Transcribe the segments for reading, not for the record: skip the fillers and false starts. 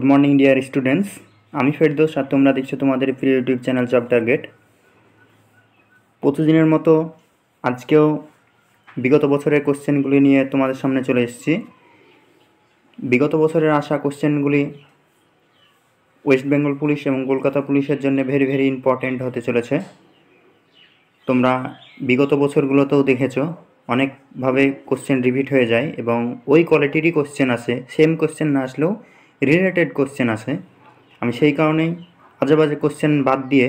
Good morning dear students आमी फेरदौस और तोमरा देखছো तुम्हारे प्रिय यूट्यूब चैनल जब टार्गेट प्रतिदिनेर मतो आजकेও विगत बछरेर कोश्चेनगुली निये तुम्हारे सामने चले एसेछि। विगत बछरेर आसा कोश्चेनगुली वेस्ट बेंगल पुलिश एवं कलकाता पुलिशेर जन्य भेरि भेरि इम्पर्टेंट होते चलेছে। তোমরা विगत बछरगुलोतेও দেখেছো अनेक भावे कोश्चेन रिपिट हो जाए एवं ओई क्वालिटिर कोश्चेन आसे सेम कोश्चेन ना आसलेও रिलेटेड कोश्चेन आसे। आमी सेई कारणेई आजे बाजे कोश्चेन बाद दिए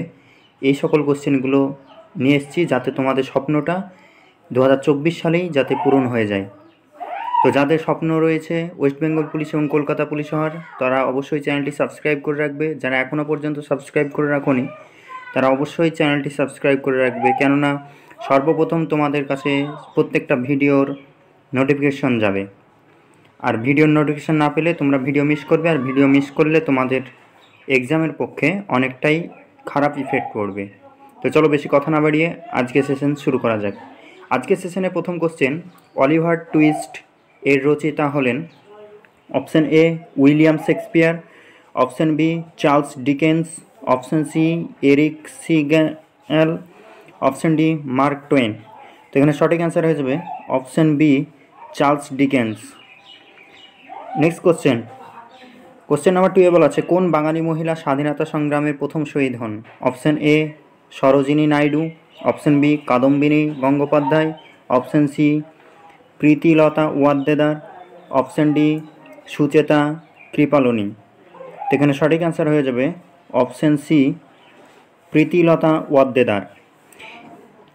এই সকল কোশ্চেনগুলো নিয়ে এসেছি যাতে তোমাদের স্বপ্নটা 2024 সালেই যাতে পূরণ হয়ে যায়। তো যাদের স্বপ্ন রয়েছে ওয়েস্ট বেঙ্গল পুলিশ এবং কলকাতা পুলিশ হওয়ার তারা অবশ্যই চ্যানেলটি সাবস্ক্রাইব করে রাখবে। যারা এখনও পর্যন্ত সাবস্ক্রাইব করে রাখোনি তারা অবশ্যই চ্যানেলটি সাবস্ক্রাইব করে রাখবে, কেননা সর্বপ্রথম তোমাদের কাছে প্রত্যেকটা ভিডিওর নোটিফিকেশন যাবে। আর ভিডিওর নোটিফিকেশন না পেলে তোমরা ভিডিও মিস করবে, আর ভিডিও মিস করলে তোমাদের এক্সামের পক্ষে অনেকটাই খারাপ ইফেক্ট পড়বে। তো চলো বেশি কথা না বাড়িয়ে আজকে সেশন শুরু করা যাক। আজকে সেশনে প্রথম কোশ্চেন, অলিভার টুইস্ট এর রচয়িতা হলেন option A William Shakespeare, option B Charles Dickens, option C Eric Segal, option D Mark Twain. তো এখানে সঠিক অ্যান্সার হয়ে যাবে option B Charles Dickens. Next question number 2 বলা আছে কোন বাঙালি মহিলা স্বাধীনতা সংগ্রামের প্রথম শহীদ হন? Option A Sarojini Naidu, option B Kadambini Gangopadhyay, option C Pritilata Waddedar, option D Sucheta Kripalani. তো এখানে সঠিক অ্যান্সার হয়ে যাবে অপশন সি প্রীতিলতা ওয়াদ্দেদার।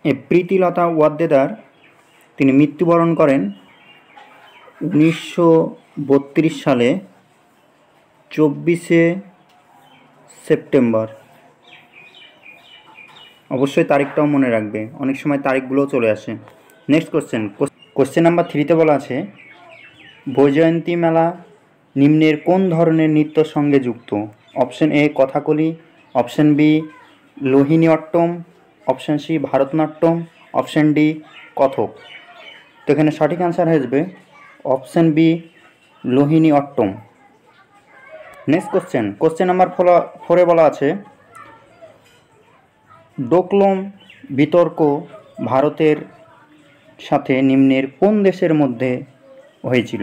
এই প্রীতিলতা ওয়াদ্দেদার তিনি মৃত্যুবরণ করেন 1932 সালে 24শে সেপ্টেম্বর। অবশ্যই তারিখটাও মনে রাখবে, অনেক সময় তারিখগুলোও চলে আসে। নেক্সট কোশ্চেন নাম্বার 3তে বলা আছে বৈজয়ন্তী মেলা নিম্নের কোন ধরনের নৃত্যের সঙ্গে যুক্ত? Option A Kathakali, option B Mohiniyattam, option C Bharatanatyam, option D Kathak. তো এখানে সঠিক অ্যান্সার হয়ে যাবে option B Mohiniyattam. Next question number 4 বলা আছে ডোকলাম বিতর্ক ভারতের সাথে নিম্নের কোন দেশের মধ্যে হয়েছিল?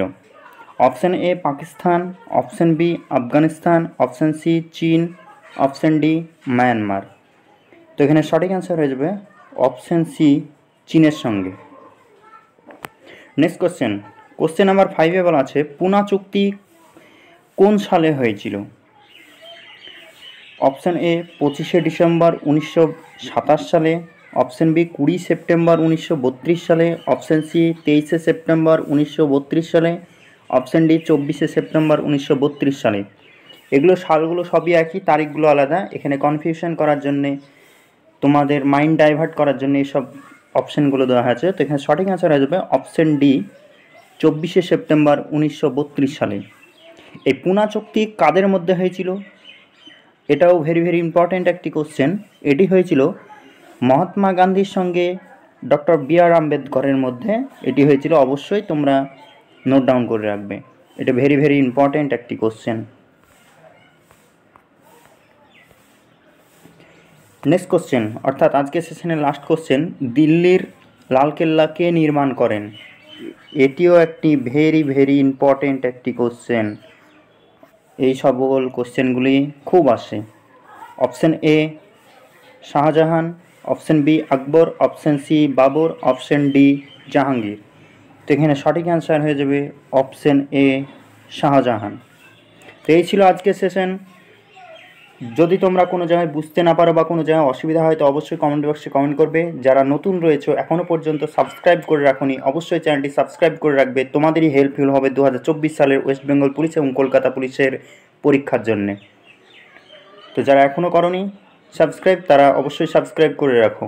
Option A Pakistan, option B Afghanistan, option C চীন, অপশন ডি মায়ানমার। তো এখানে সঠিক অ্যান্সার হয়ে যাবে অপশন সি চীনের সঙ্গে। নেক্সট কোশ্চেন নাম্বার 5 বলা আছে পুনা চুক্তি কোন সালে হয়েছিল? অপশন এ 25শে ডিসেম্বর 1927 সালে, অপশন বি 20 সেপ্টেম্বর 1932 সালে, অপশন সি 23শে সেপ্টেম্বর 1932 সালে, অপশন ডি 24শে সেপ্টেম্বর 1932 সালে। এগুলো সালগুলো সবই একই, তারিখগুলো আলাদা। এখানে কনফিউশন করার জন্যে, তোমাদের মাইন্ড ডাইভার্ট করার জন্য এইসব অপশানগুলো দেওয়া আছে। তো এখানে সঠিক অ্যান্সার হয়ে যাবে অপশন ডি 24শে সেপ্টেম্বর 1932 সালে। এই পুনা চুক্তি কাদের মধ্যে হয়েছিল? এটাও ভেরি ভেরি ইম্পর্ট্যান্ট একটি কোশ্চেন। এটি হয়েছিল মহাত্মা গান্ধীর সঙ্গে ডক্টর বি.আর. আম্বেদকরের মধ্যে এটি হয়েছিল। অবশ্যই তোমরা নোট ডাউন করে রাখবে, এটা ভেরি ভেরি ইম্পর্ট্যান্ট একটি কোশ্চেন। নেক্সট কোশ্চেন অর্থাৎ আজকে সেশনের লাস্ট কোশ্চেন, দিল্লির লালকেল্লা কে নির্মাণ করেন? এটিও একটি ভেরি ভেরি ইম্পর্ট্যান্ট একটি কোশ্চেন। এই সকল কোশ্চেনগুলি খুব আসে। Option A Shahjahan, option B Akbar, option C Babur, option D Jahangir. তো এখানে সঠিক অ্যান্সার হয়ে যাবে অপশন এ শাহজাহান। তো এই ছিল আজকের সেশন। যদি তোমরা কোনো জায়গায় বুঝতে না পারো বা কোনো জায়গায় অসুবিধা হয় তো অবশ্যই কমেন্ট বক্সে কমেন্ট করবে। যারা নতুন রয়েছে এখনও পর্যন্ত সাবস্ক্রাইব করে রাখোনি অবশ্যই চ্যানেলটি সাবস্ক্রাইব করে রাখবে। তোমাদেরই হেল্পফুল হবে 2024 সালের ওয়েস্ট বেঙ্গল পুলিশ এবং কলকাতা পুলিশের পরীক্ষার জন্যে। তো যারা এখনও করোনি সাবস্ক্রাইব তারা অবশ্যই সাবস্ক্রাইব করে রাখো।